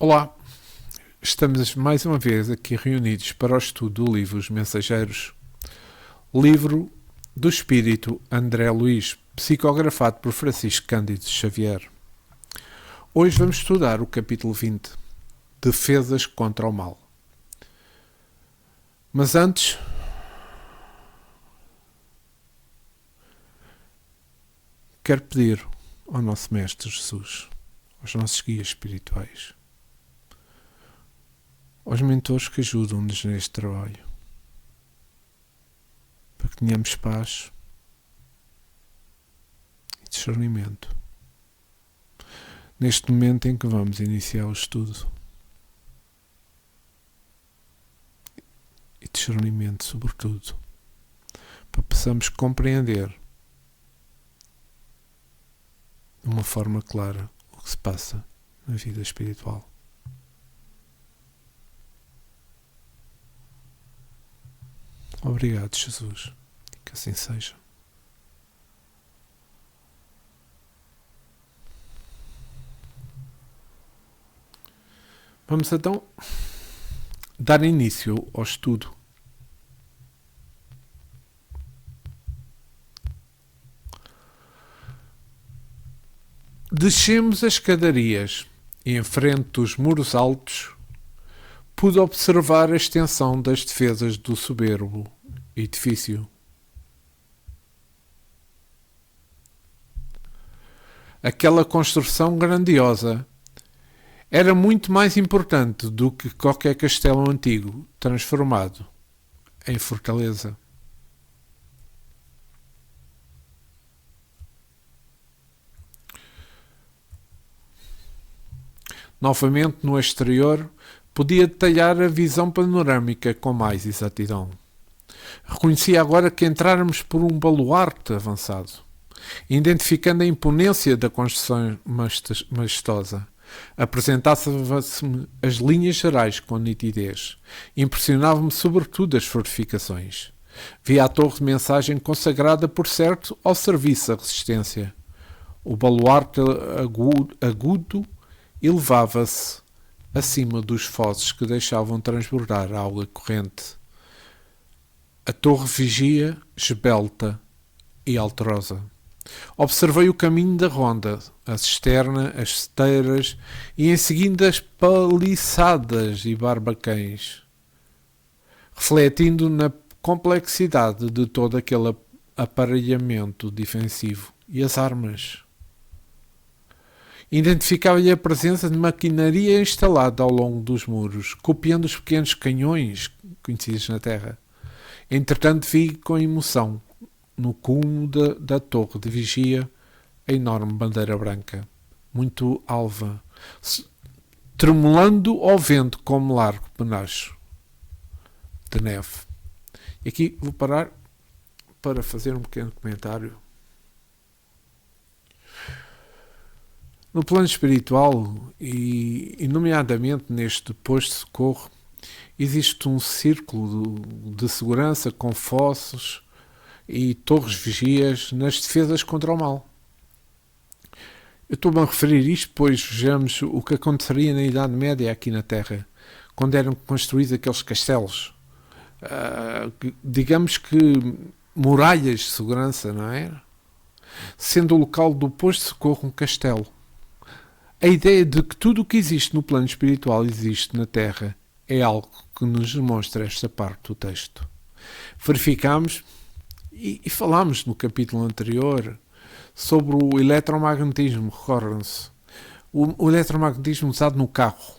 Olá, estamos mais uma vez aqui reunidos para o estudo do livro Os Mensageiros, livro do espírito André Luiz, psicografado por Francisco Cândido Xavier. Hoje vamos estudar o capítulo 20, Defesas contra o Mal. Mas antes, quero pedir ao nosso Mestre Jesus, aos nossos guias espirituais, aos mentores que ajudam-nos neste trabalho, para que tenhamos paz e discernimento neste momento em que vamos iniciar o estudo, e discernimento sobretudo, para que possamos compreender de uma forma clara o que se passa na vida espiritual. Obrigado, Jesus, e que assim seja. Vamos então dar início ao estudo. Descemos as escadarias e, em frente dos muros altos, pude observar a extensão das defesas do soberbo edifício. Aquela construção grandiosa era muito mais importante do que qualquer castelo antigo transformado em fortaleza. Novamente, no exterior, podia detalhar a visão panorâmica com mais exatidão. Reconhecia agora que entráramos por um baluarte avançado, identificando a imponência da construção majestosa. Apresentavam-se as linhas gerais com nitidez. Impressionavam-me sobretudo as fortificações. Via a torre de mensagem consagrada, por certo, ao serviço da resistência. O baluarte agudo elevava-se acima dos fossos que deixavam transbordar a água corrente. A torre vigia, esbelta e alterosa. Observei o caminho da ronda, a cisterna, as esteiras e em seguida as paliçadas e barbacães, refletindo na complexidade de todo aquele aparelhamento defensivo. E as armas? Identificava-lhe a presença de maquinaria instalada ao longo dos muros, copiando os pequenos canhões conhecidos na terra. Entretanto, vi com emoção, no cume da torre de vigia, a enorme bandeira branca, muito alva, tremulando ao vento como largo penacho de neve. E aqui vou parar para fazer um pequeno comentário. No plano espiritual, e nomeadamente neste posto de socorro, existe um círculo de segurança com fossos e torres vigias nas defesas contra o mal. Eu estou-me a referir isto, pois vejamos o que aconteceria na Idade Média aqui na Terra, quando eram construídos aqueles castelos. Digamos que muralhas de segurança, não é? Sendo o local do posto de socorro um castelo. A ideia de que tudo o que existe no plano espiritual existe na Terra é algo que nos demonstra esta parte do texto. Verificamos e falámos no capítulo anterior sobre o eletromagnetismo, recordam-se. O eletromagnetismo usado no carro.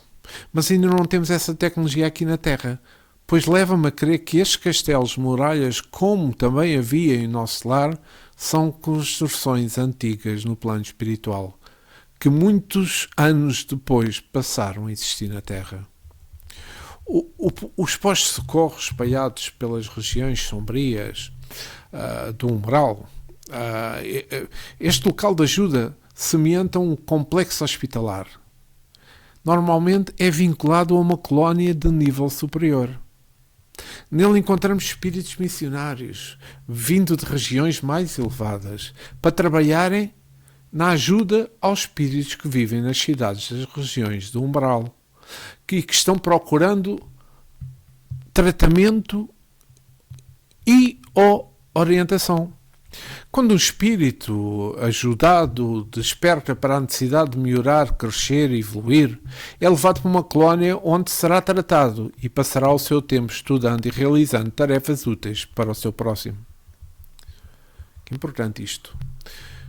Mas ainda não temos essa tecnologia aqui na Terra, pois leva-me a crer que estes castelos, muralhas, como também havia em nosso lar, são construções antigas no plano espiritual, que muitos anos depois passaram a existir na Terra. Os postos de socorro espalhados pelas regiões sombrias do umbral, este local de ajuda semelhante a um complexo hospitalar. Normalmente é vinculado a uma colónia de nível superior. Nele encontramos espíritos missionários, vindo de regiões mais elevadas, para trabalharem na ajuda aos espíritos que vivem nas cidades das regiões do umbral, que estão procurando tratamento e ou orientação. Quando o espírito ajudado desperta para a necessidade de melhorar, crescer e evoluir, é levado para uma colónia onde será tratado e passará o seu tempo estudando e realizando tarefas úteis para o seu próximo. Que importante isto.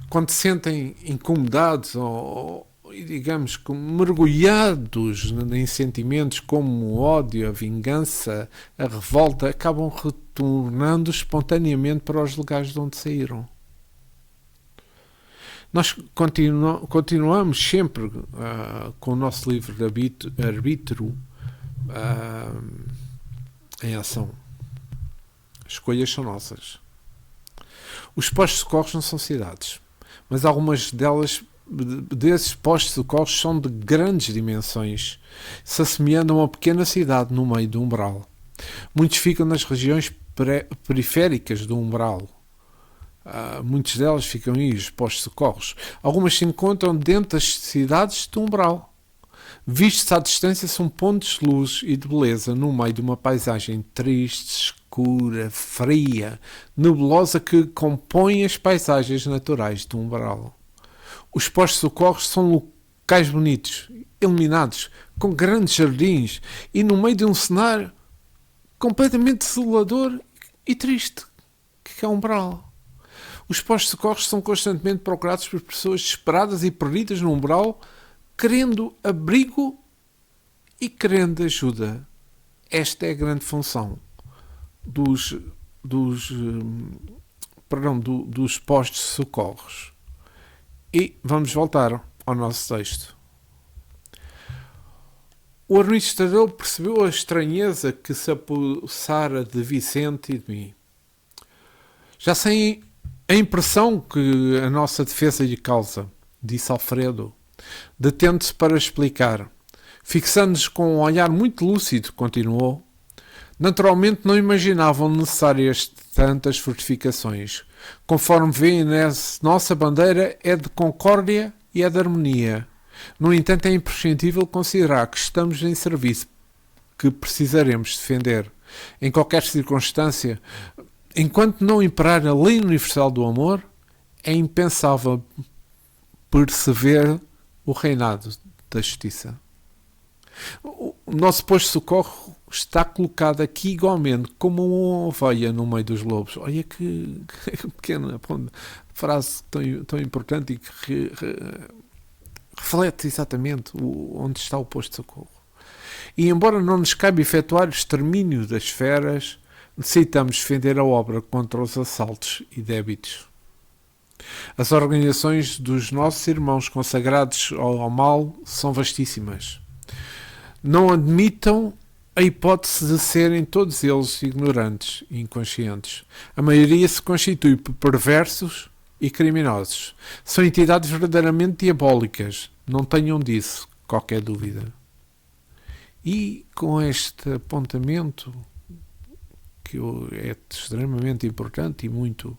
Quando se sentem incomodados ou digamos, mergulhados em sentimentos como o ódio, a vingança, a revolta, acabam retornando espontaneamente para os lugares de onde saíram. Nós continuamos sempre com o nosso livre-arbítrio em ação. As escolhas são nossas. Os postos de socorro não são cidades, mas algumas desses postos de socorro são de grandes dimensões, se assemelhando a uma pequena cidade no meio do umbral. Muitos ficam nas regiões periféricas do umbral. Muitos delas ficam aí, os postos de socorros. Algumas se encontram dentro das cidades do umbral. Vistos à distância, são pontos de luz e de beleza no meio de uma paisagem triste, escura, fria, nebulosa que compõe as paisagens naturais do umbral. Os postos de socorro são locais bonitos, iluminados, com grandes jardins e no meio de um cenário completamente desolador e triste, que é o umbral. Os postos de socorro são constantemente procurados por pessoas desesperadas e perdidas no umbral, querendo abrigo e querendo ajuda. Esta é a grande função dos postos de socorros. E vamos voltar ao nosso texto. O administrador percebeu a estranheza que se apossara de Vicente e de mim. Já sem a impressão que a nossa defesa lhe causa, disse Alfredo, detendo-se para explicar. Fixando-nos com um olhar muito lúcido, continuou. Naturalmente não imaginavam necessárias tantas fortificações. Conforme veem, nossa bandeira é de concórdia e é de harmonia. No entanto, é imprescindível considerar que estamos em serviço que precisaremos defender. Em qualquer circunstância, enquanto não imperar a lei universal do amor, é impensável perceber o reinado da justiça. O nosso posto de socorro está colocado aqui igualmente como uma ovelha no meio dos lobos. Olha que pequena frase tão importante e que reflete exatamente onde está o posto de socorro. E embora não nos caiba efetuar o extermínio das feras, necessitamos defender a obra contra os assaltos e débitos. As organizações dos nossos irmãos consagrados ao mal são vastíssimas. Não admitam a hipótese de serem todos eles ignorantes e inconscientes. A maioria se constitui por perversos e criminosos. São entidades verdadeiramente diabólicas. Não tenham disso qualquer dúvida. E com este apontamento, que é extremamente importante e muito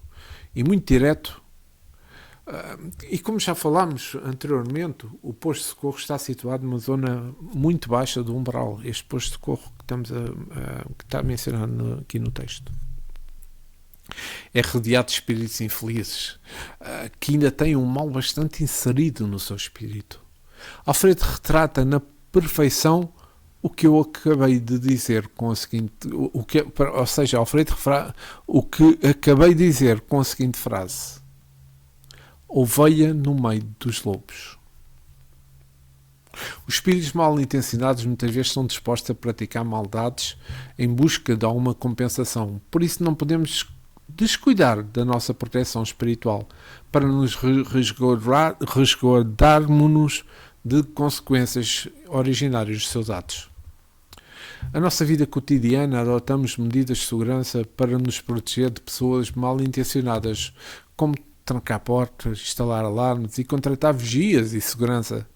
direto, e como já falámos anteriormente, o posto de socorro está situado numa zona muito baixa do umbral. Este posto de socorro que está mencionado aqui no texto é rodeado de espíritos infelizes que ainda têm um mal bastante inserido no seu espírito. Alfredo retrata na perfeição o que eu acabei de dizer com a seguinte, Alfredo o que acabei de dizer com a seguinte frase: ovelha no meio dos lobos. Os espíritos mal intencionados muitas vezes são dispostos a praticar maldades em busca de alguma compensação. Por isso não podemos descuidar da nossa proteção espiritual para nos resguardarmos-nos de consequências originárias dos seus atos. Na nossa vida cotidiana adotamos medidas de segurança para nos proteger de pessoas mal intencionadas, como trancar portas, instalar alarmes e contratar vigias e segurança.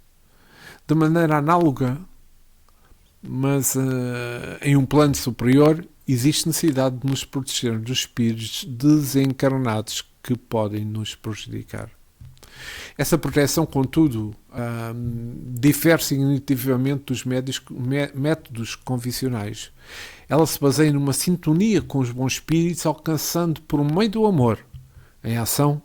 De maneira análoga, mas em um plano superior, existe necessidade de nos proteger dos espíritos desencarnados que podem nos prejudicar. Essa proteção, contudo, difere significativamente dos métodos convencionais. Ela se baseia numa sintonia com os bons espíritos, alcançando por meio do amor, em ação,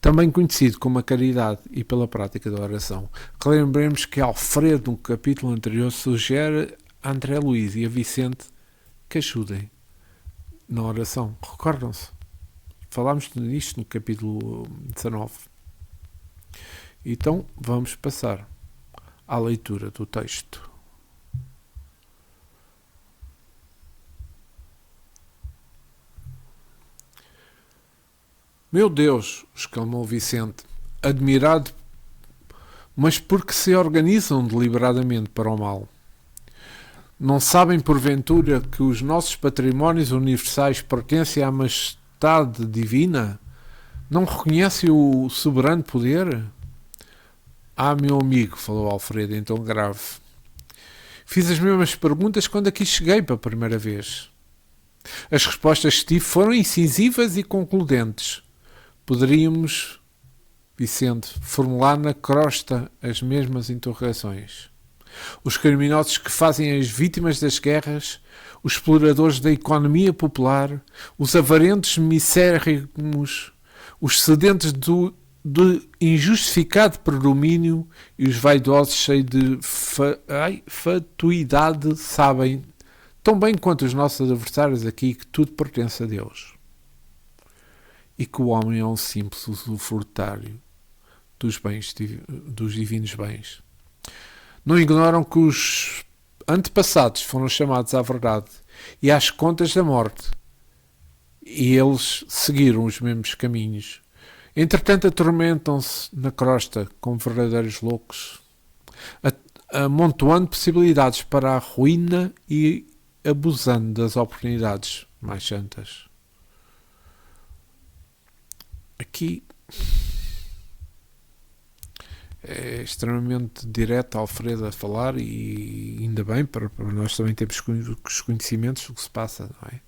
também conhecido como a caridade, e pela prática da oração. Lembremos que Alfredo, no capítulo anterior, sugere a André Luiz e a Vicente que ajudem na oração. Recordam-se? Falámos nisto no capítulo 19. Então, vamos passar à leitura do texto. Meu Deus, exclamou Vicente, admirado, mas por que se organizam deliberadamente para o mal? Não sabem, porventura, que os nossos patrimónios universais pertencem à majestade divina? Não reconhecem o soberano poder? Ah, meu amigo, falou Alfredo, em tom grave. Fiz as mesmas perguntas quando aqui cheguei pela primeira vez. As respostas que tive foram incisivas e concludentes. Poderíamos, Vicente, formular na crosta as mesmas interrogações. Os criminosos que fazem as vítimas das guerras, os exploradores da economia popular, os avarentos misérrimos, os sedentes de injustificado predomínio e os vaidosos cheios de fatuidade sabem, tão bem quanto os nossos adversários aqui, que tudo pertence a Deus. E que o homem é um simples usufrutário dos divinos bens. Não ignoram que os antepassados foram chamados à verdade e às contas da morte, e eles seguiram os mesmos caminhos. Entretanto, atormentam-se na crosta como verdadeiros loucos, amontoando possibilidades para a ruína e abusando das oportunidades mais santas. Aqui é extremamente direto Alfredo a falar, e ainda bem, para nós também termos os conhecimentos do que se passa, não é?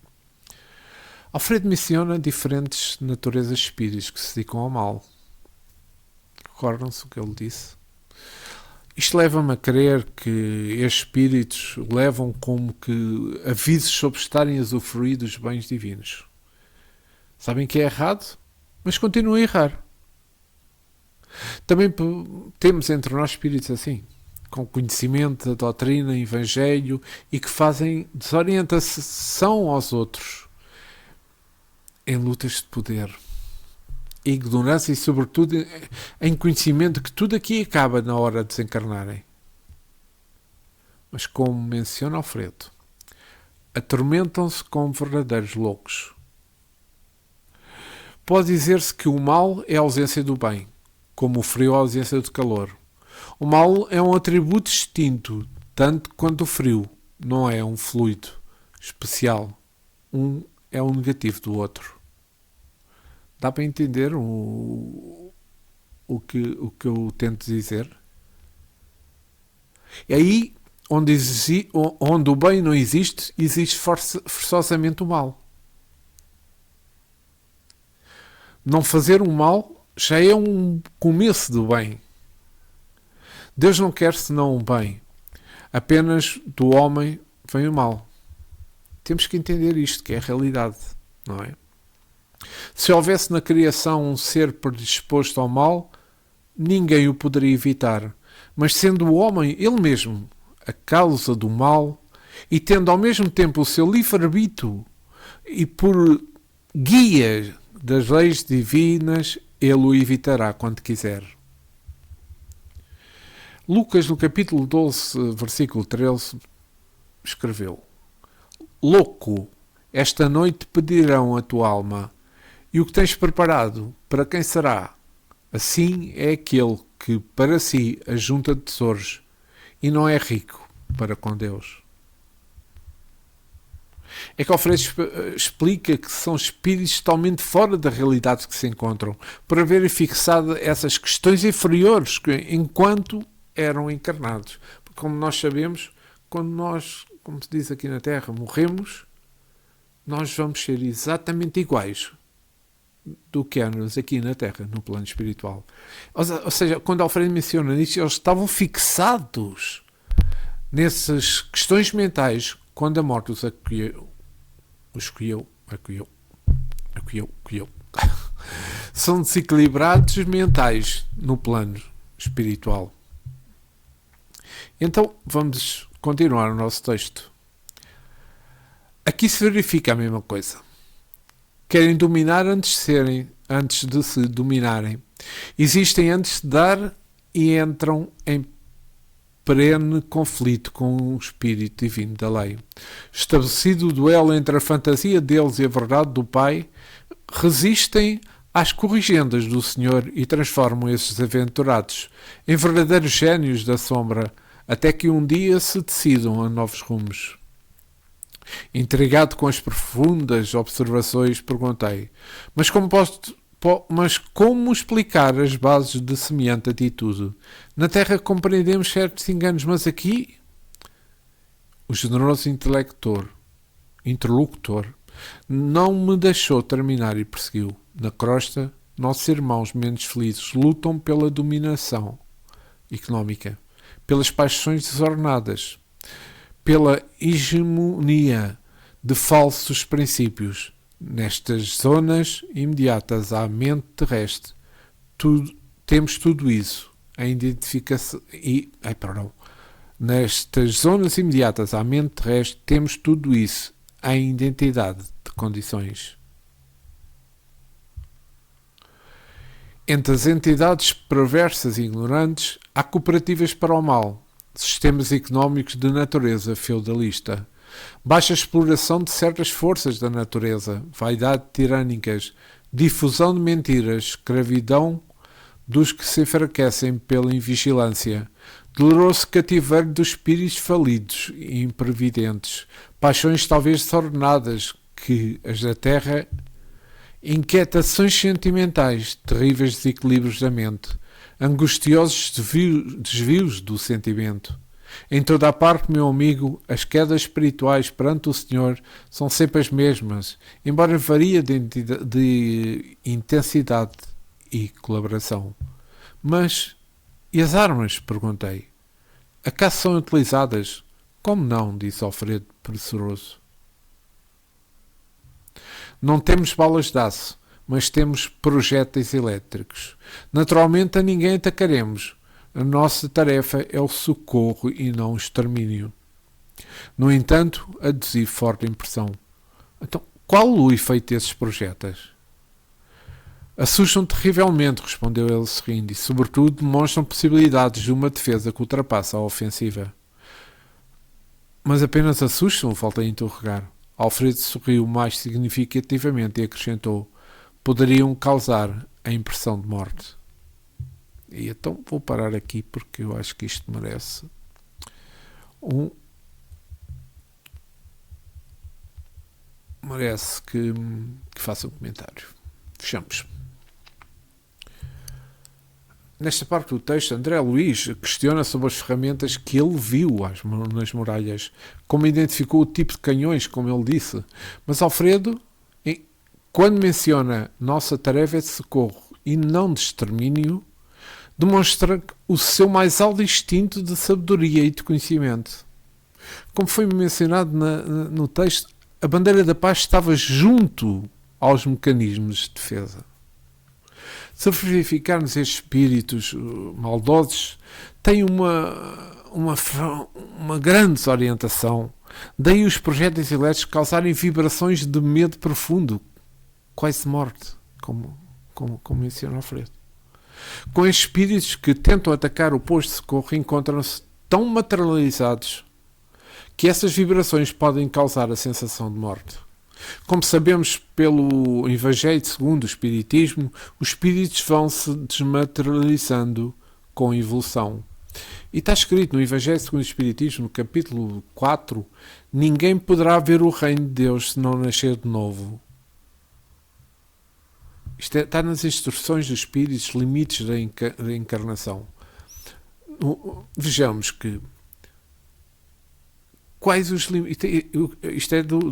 Alfredo menciona diferentes naturezas de espíritos que se dedicam ao mal. Recordam-se o que ele disse? Isto leva-me a crer que estes espíritos levam como que avisos sobre estarem a usufruir dos bens divinos. Sabem que é errado, mas continuam a errar. Também temos entre nós espíritos assim, com conhecimento da doutrina, evangelho, e que fazem desorientação aos outros em lutas de poder, ignorância e, sobretudo, em conhecimento que tudo aqui acaba na hora de desencarnarem. Mas, como menciona Alfredo, atormentam-se como verdadeiros loucos. Pode dizer-se que o mal é a ausência do bem, como o frio é a ausência do calor. O mal é um atributo distinto, tanto quanto o frio não é um fluido especial. Um é o negativo do outro. Dá para entender o que eu tento dizer? E aí, onde o bem não existe, existe forçosamente o mal. Não fazer o mal já é um começo do bem. Deus não quer senão o bem. Apenas do homem vem o mal. Temos que entender isto, que é a realidade, não é? Se houvesse na criação um ser predisposto ao mal, ninguém o poderia evitar. Mas sendo o homem ele mesmo a causa do mal, e tendo ao mesmo tempo o seu livre-arbítrio e por guia das leis divinas, ele o evitará quando quiser. Lucas, no capítulo 12, versículo 13, escreveu: Louco, esta noite pedirão a tua alma, e o que tens preparado, para quem será? Assim é aquele que para si ajunta tesouros e não é rico para com Deus. É que Alfredo explica que são espíritos totalmente fora da realidade que se encontram, por haverem fixado essas questões inferiores enquanto eram encarnados. Porque, como nós sabemos, quando nós, como se diz aqui na Terra, morremos, nós vamos ser exatamente iguais do que há-nos aqui na Terra, no plano espiritual. Ou seja, quando Alfredo menciona isto, eles estavam fixados nessas questões mentais quando a morte os acolheu. São desequilibrados mentais no plano espiritual. Então, vamos continuar o nosso texto. Aqui se verifica a mesma coisa. Querem dominar antes de se dominarem. Existem antes de dar e entram em perene conflito com o espírito divino da lei. Estabelecido o duelo entre a fantasia deles e a verdade do Pai, resistem às corrigendas do Senhor e transformam esses aventurados em verdadeiros génios da sombra, até que um dia se decidam a novos rumos. Intrigado com as profundas observações, perguntei: mas como explicar as bases de semelhante atitude? Na Terra compreendemos certos enganos, mas aqui... O generoso interlocutor não me deixou terminar e prosseguiu: na crosta, nossos irmãos menos felizes lutam pela dominação económica, pelas paixões desordenadas, pela hegemonia de falsos princípios. Nestas zonas imediatas à mente terrestre, temos tudo isso. Nestas zonas imediatas à mente terrestre, temos tudo isso em identidade de condições. Entre as entidades perversas e ignorantes, há cooperativas para o mal, sistemas económicos de natureza feudalista, baixa exploração de certas forças da natureza, vaidade tirânicas, difusão de mentiras, escravidão dos que se enfraquecem pela invigilância, doloroso cativeiro dos espíritos falidos e imprevidentes, paixões talvez desordenadas que as da terra, inquietações sentimentais, terríveis desequilíbrios da mente, angustiosos desvios do sentimento. Em toda a parte, meu amigo, as quedas espirituais perante o Senhor são sempre as mesmas, embora varia de intensidade e colaboração. Mas, e as armas? Perguntei. Acaso são utilizadas? Como não? Disse Alfredo, pressuroso. Não temos balas de aço, mas temos projéteis elétricos. Naturalmente a ninguém atacaremos. A nossa tarefa é o socorro e não o extermínio. No entanto, aduzi forte impressão. Então, qual o efeito desses projéteis? Assustam terrivelmente, respondeu ele sorrindo, e sobretudo demonstram possibilidades de uma defesa que ultrapassa a ofensiva. Mas apenas assustam? Voltei a interrogar. Alfredo sorriu mais significativamente e acrescentou: poderiam causar a impressão de morte. E então vou parar aqui porque eu acho que isto merece que faça um comentário. Fechamos. Nesta parte do texto, André Luiz questiona sobre as ferramentas que ele viu nas muralhas, como identificou o tipo de canhões, como ele disse. Mas Alfredo, quando menciona nossa tarefa é de socorro e não de extermínio, demonstra o seu mais alto instinto de sabedoria e de conhecimento. Como foi mencionado no texto, a bandeira da paz estava junto aos mecanismos de defesa. Se verificarmos estes espíritos maldosos, têm uma grande desorientação. Daí os projéteis elétricos causarem vibrações de medo profundo, quase morte, como menciona Alfredo. Com estes espíritos que tentam atacar o posto de socorro, encontram-se tão materializados que essas vibrações podem causar a sensação de morte. Como sabemos pelo Evangelho segundo o Espiritismo, os espíritos vão se desmaterializando com a evolução. E está escrito no Evangelho segundo o Espiritismo, no capítulo 4, ninguém poderá ver o reino de Deus se não nascer de novo. Isto está nas instruções dos espíritos, limites da encarnação. Vejamos que quais os limites. Isto é do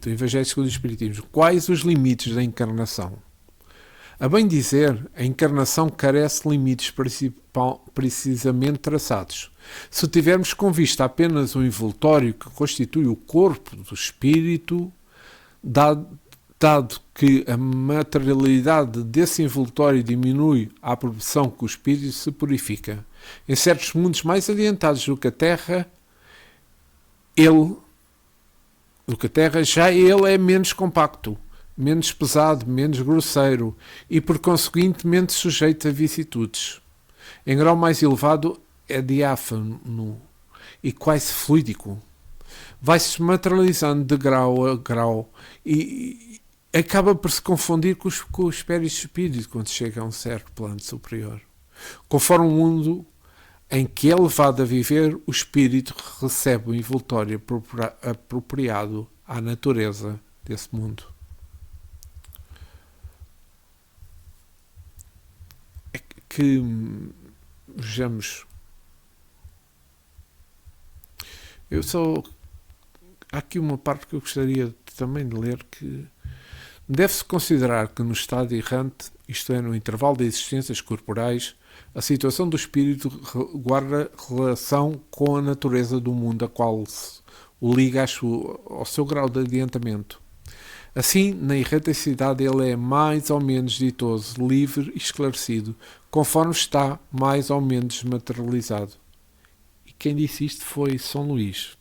Evangelho segundo o Espiritismo. Quais os limites da encarnação? A bem dizer, a encarnação carece de limites precisamente traçados. Se tivermos com vista apenas o envoltório que constitui o corpo do espírito, dado que a materialidade desse envoltório diminui à proporção que o espírito se purifica. Em certos mundos mais adiantados do que a Terra, já ele é menos compacto, menos pesado, menos grosseiro e, por conseguinte, sujeito a vicissitudes. Em grau mais elevado, é diáfano e quase fluídico. Vai-se materializando de grau a grau e acaba por se confundir com os perispíritos quando chega a um certo plano superior. Conforme o mundo em que é levado a viver, o espírito recebe o envoltório apropriado à natureza desse mundo. É que vejamos. Há aqui uma parte que eu gostaria também de ler, que deve-se considerar que no estado errante, isto é, no intervalo de existências corporais, a situação do espírito guarda relação com a natureza do mundo a qual o liga ao seu grau de adiantamento. Assim, na erraticidade ele é mais ou menos ditoso, livre e esclarecido, conforme está mais ou menos materializado. E quem disse isto foi São Luís,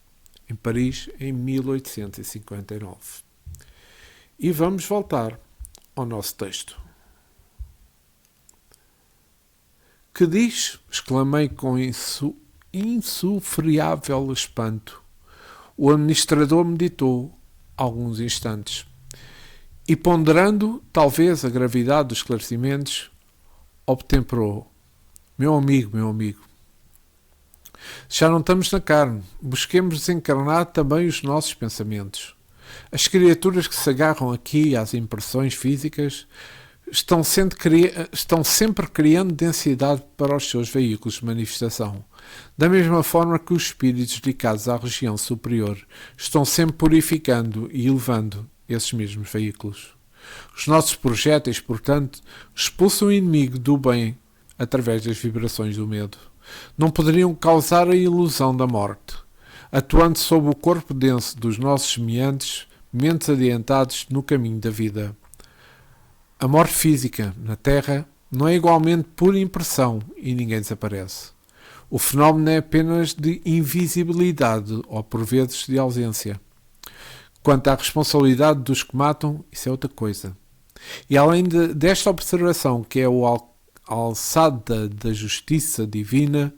em Paris, em 1859. E vamos voltar ao nosso texto. Que diz? Exclamei com insufriável espanto. O administrador meditou alguns instantes e, ponderando talvez a gravidade dos esclarecimentos, obtemperou: meu amigo, já não estamos na carne, busquemos desencarnar também os nossos pensamentos. As criaturas que se agarram aqui às impressões físicas estão sempre criando densidade para os seus veículos de manifestação, da mesma forma que os espíritos dedicados à região superior estão sempre purificando e elevando esses mesmos veículos. Os nossos projéteis, portanto, expulsam o inimigo do bem através das vibrações do medo. Não poderiam causar a ilusão da morte, atuando sob o corpo denso dos nossos semelhantes, mentes adiantados no caminho da vida. A morte física na Terra não é igualmente pura impressão e ninguém desaparece. O fenómeno é apenas de invisibilidade ou, por vezes, de ausência. Quanto à responsabilidade dos que matam, isso é outra coisa. E além desta observação, que é o alçada da justiça divina,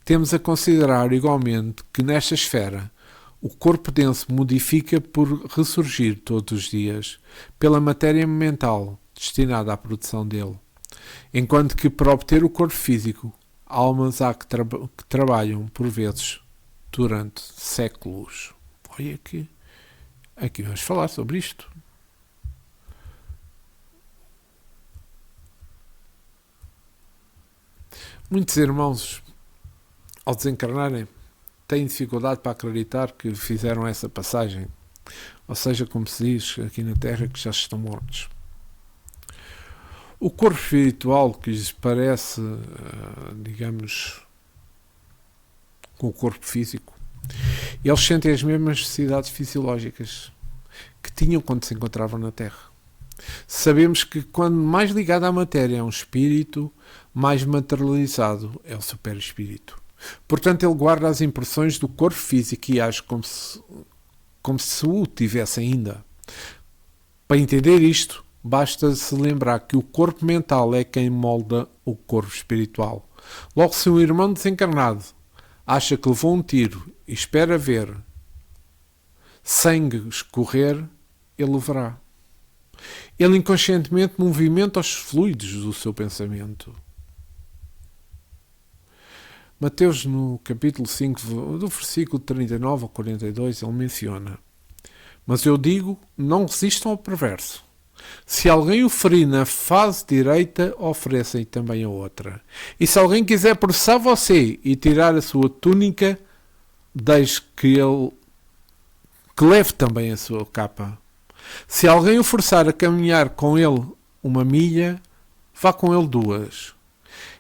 temos a considerar igualmente que nesta esfera o corpo denso modifica por ressurgir todos os dias pela matéria mental destinada à produção dele, enquanto que para obter o corpo físico, almas há que trabalham por vezes durante séculos. Olha aqui vamos falar sobre isto. Muitos irmãos, ao desencarnarem, têm dificuldade para acreditar que fizeram essa passagem. Ou seja, como se diz aqui na Terra, que já estão mortos. O corpo espiritual que lhes parece, digamos, com o corpo físico, eles sentem as mesmas necessidades fisiológicas que tinham quando se encontravam na Terra. Sabemos que quando mais ligado à matéria é um espírito, mais materializado é o superespírito. Portanto, ele guarda as impressões do corpo físico e age como se o tivesse ainda. Para entender isto, basta se lembrar que o corpo mental é quem molda o corpo espiritual. Logo, se um irmão desencarnado acha que levou um tiro e espera ver sangue escorrer, ele o verá. Ele inconscientemente movimenta os fluidos do seu pensamento. Mateus, no capítulo 5, do versículo 39 ao 42, ele menciona: mas eu digo, não resistam ao perverso. Se alguém o ferir na face direita, ofereça-lhe também a outra. E se alguém quiser processar você e tirar a sua túnica, deixe que leve também a sua capa. Se alguém o forçar a caminhar com ele 1 milha, vá com ele 2.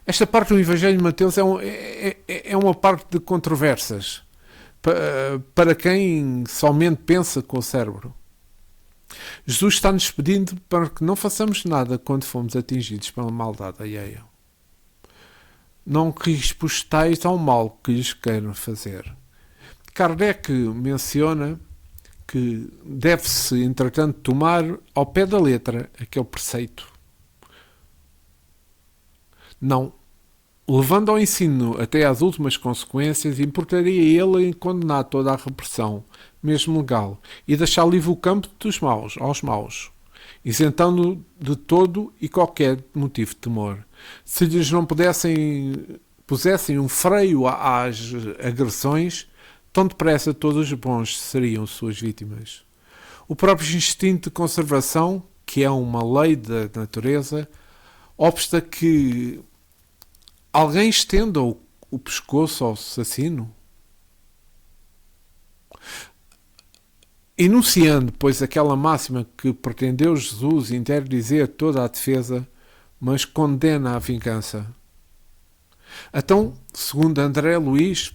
Esta parte do Evangelho de Mateus é uma parte de controvérsias para quem somente pensa com o cérebro. Jesus está-nos pedindo para que não façamos nada quando fomos atingidos pela maldade alheia. Não respostais ao mal que lhes queiram fazer. Kardec menciona que deve-se, entretanto, tomar ao pé da letra aquele preceito. Não, levando ao ensino até às últimas consequências, importaria ele em condenar toda a repressão, mesmo legal, e deixar livre o campo dos maus, aos maus, isentando de todo e qualquer motivo de temor. Se lhes não pusessem um freio às agressões, tão depressa todos os bons seriam suas vítimas. O próprio instinto de conservação, que é uma lei da natureza, obsta que alguém estenda o pescoço ao assassino. Enunciando, pois, aquela máxima que pretendeu Jesus interdizer toda a defesa, mas condena a vingança. Então, segundo André Luiz,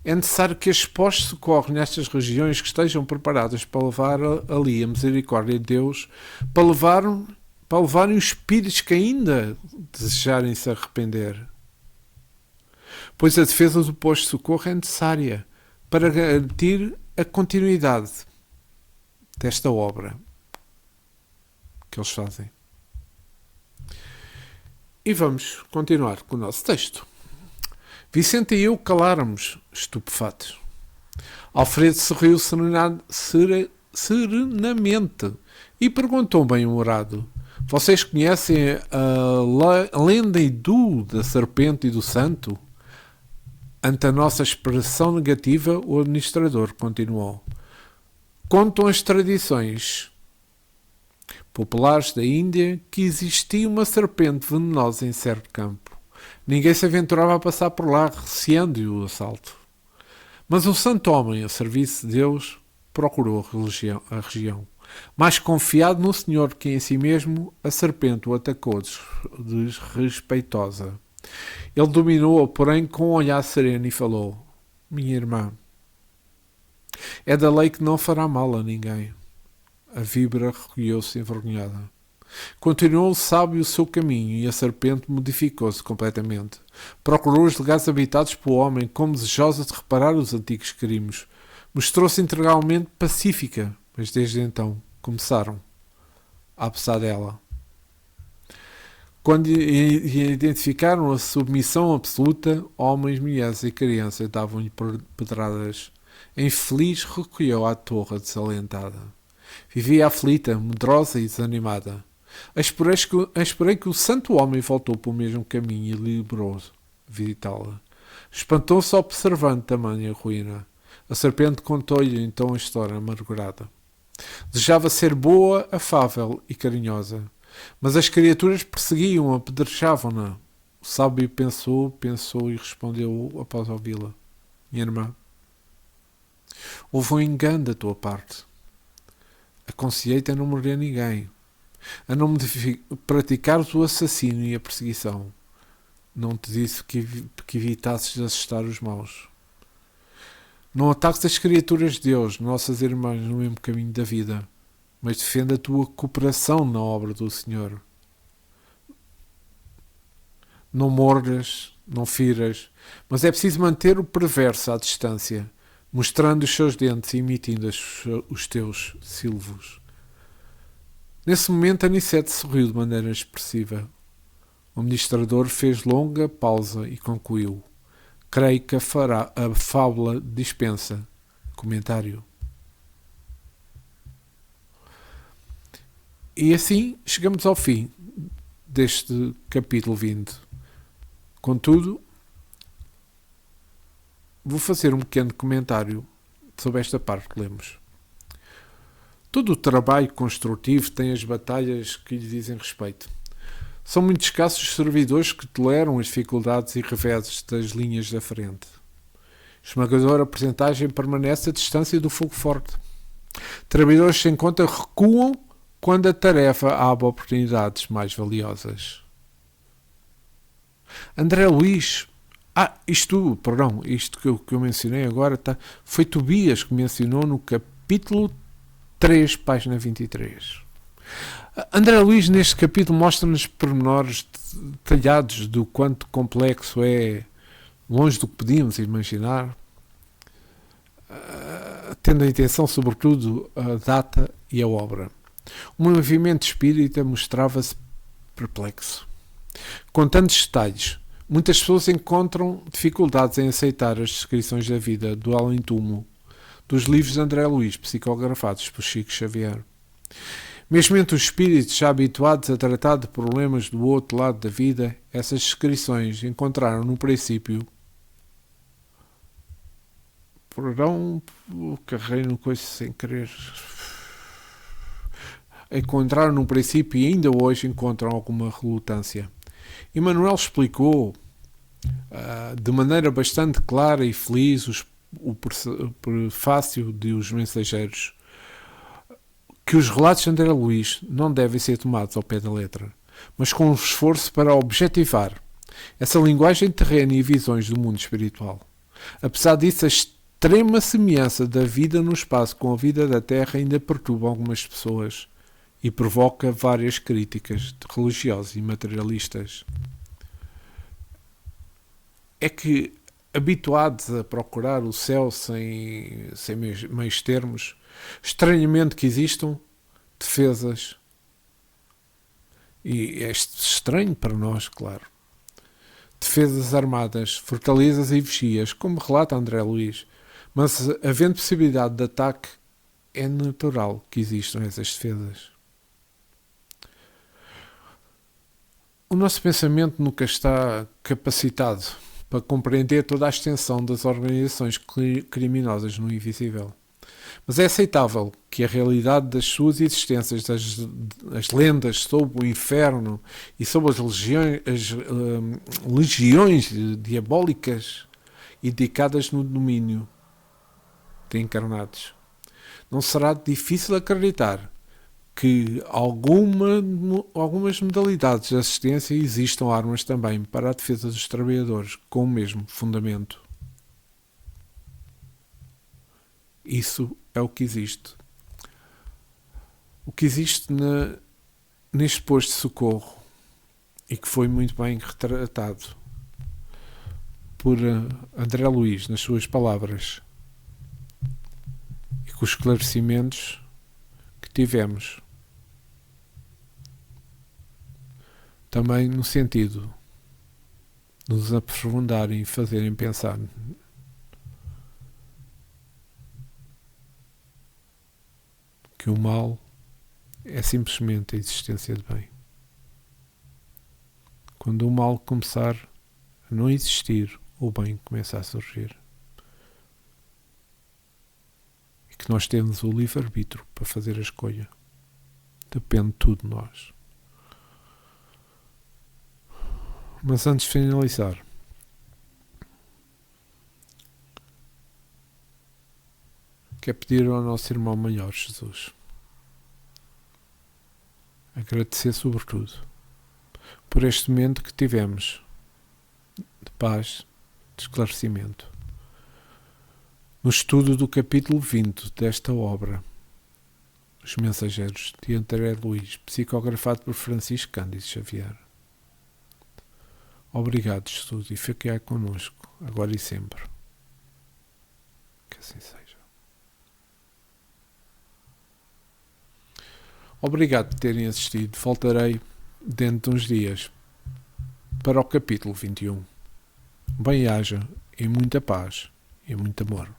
é necessário que as postes de socorro nestas regiões que estejam preparadas para levar ali a misericórdia de Deus, para levarem os espíritos que ainda desejarem se arrepender. Pois a defesa do posto de socorro é necessária para garantir a continuidade desta obra que eles fazem. E vamos continuar com o nosso texto. Vicente e eu caláramos, estupefatos. Alfredo sorriu serenamente e perguntou bem-humorado: vocês conhecem a lenda hindu da serpente e do santo? Ante a nossa expressão negativa, o administrador continuou: contam as tradições populares da Índia que existia uma serpente venenosa em certo campo. Ninguém se aventurava a passar por lá, receando o assalto. Mas um santo homem, a serviço de Deus, procurou a região. Mais confiado no Senhor que em si mesmo, a serpente o atacou desrespeitosa. Ele dominou-a, porém, com um olhar sereno e falou: minha irmã, é da lei que não fará mal a ninguém. A víbora recolheu-se envergonhada. Continuou o sábio o seu caminho e a serpente modificou-se completamente. Procurou os lugares habitados pelo homem como desejosa de reparar os antigos crimes. Mostrou-se integralmente pacífica, mas desde então começaram a abusar dela. Quando identificaram a submissão absoluta, homens, mulheres e crianças davam-lhe pedradas. A infeliz recolheu à torre desalentada. Vivia aflita, medrosa e desanimada. Esperei que o santo homem voltou para o mesmo caminho e liberou visitá-la. Espantou-se observando tamanha ruína. A serpente contou-lhe então a história amargurada. Desejava ser boa, afável e carinhosa, mas as criaturas perseguiam-a, apedrejavam-na. O sábio pensou e respondeu após ouvi-la: minha irmã, houve um engano da tua parte. Aconselhei-te a não morrer ninguém, a não praticares o assassínio e a perseguição. Não te disse que evitasses de assustar os maus. Não ataques as criaturas de Deus, nossas irmãs, no mesmo caminho da vida, mas defenda a tua cooperação na obra do Senhor. Não mordas, não firas, mas é preciso manter o perverso à distância, mostrando os seus dentes e emitindo os teus silvos. Nesse momento, Anicete sorriu de maneira expressiva. O administrador fez longa pausa e concluiu: creio que a fábula dispensa comentário. E assim chegamos ao fim deste capítulo 20. Contudo, vou fazer um pequeno comentário sobre esta parte que lemos. Todo o trabalho construtivo tem as batalhas que lhe dizem respeito. São muito escassos os servidores que toleram as dificuldades e reveses das linhas da frente. Esmagadora porcentagem permanece à distância do fogo forte. Trabalhadores sem conta recuam quando a tarefa abre oportunidades mais valiosas. André Luiz, isto que eu mencionei agora, foi Tobias que mencionou no capítulo 3, página 23. André Luiz, neste capítulo, mostra-nos pormenores detalhados do quanto complexo é, longe do que podíamos imaginar, tendo em atenção, sobretudo, a data e a obra. O movimento espírita mostrava-se perplexo. Com tantos detalhes, muitas pessoas encontram dificuldades em aceitar as descrições da vida do além-túmulo dos livros de André Luiz, psicografados por Chico Xavier. Mesmo entre os espíritos já habituados a tratar de problemas do outro lado da vida, essas descrições encontraram no princípio carreguei no coisa sem querer. Encontraram no princípio e ainda hoje encontram alguma relutância. Emmanuel explicou de maneira bastante clara e feliz o prefácio de Os Mensageiros que os relatos de André Luiz não devem ser tomados ao pé da letra, mas com um esforço para objetivar essa linguagem terrena e visões do mundo espiritual. Apesar disso, a extrema semelhança da vida no espaço com a vida da Terra ainda perturba algumas pessoas e provoca várias críticas de religiosos e materialistas. É que, habituados a procurar o céu sem meios termos, estranhamente que existam defesas, e é estranho para nós, claro, defesas armadas, fortalezas e vigias, como relata André Luiz, mas havendo possibilidade de ataque, é natural que existam essas defesas. O nosso pensamento nunca está capacitado para compreender toda a extensão das organizações criminosas no invisível. Mas é aceitável que a realidade das suas existências, as lendas sobre o inferno e sobre as legiões diabólicas dedicadas no domínio de encarnados. Não será difícil acreditar que algumas modalidades de assistência existam armas também para a defesa dos trabalhadores com o mesmo fundamento. Isso é o que existe. O que existe neste posto de socorro e que foi muito bem retratado por André Luiz nas suas palavras e com os esclarecimentos que tivemos. Também no sentido de nos aprofundarem e fazerem pensar que o mal é simplesmente a existência de bem. Quando o mal começar a não existir, o bem começa a surgir. E que nós temos o livre-arbítrio para fazer a escolha. Depende tudo de nós. Mas antes de finalizar, quero pedir ao nosso irmão maior, Jesus, agradecer sobretudo por este momento que tivemos de paz, de esclarecimento, no estudo do capítulo 20 desta obra, Os Mensageiros, de André Luiz, psicografado por Francisco Cândido Xavier. Obrigado, Jesus, e fiquei connosco, agora e sempre. Que assim seja. Obrigado por terem assistido. Voltarei dentro de uns dias para o capítulo 21. Bem-haja, e muita paz, e muito amor.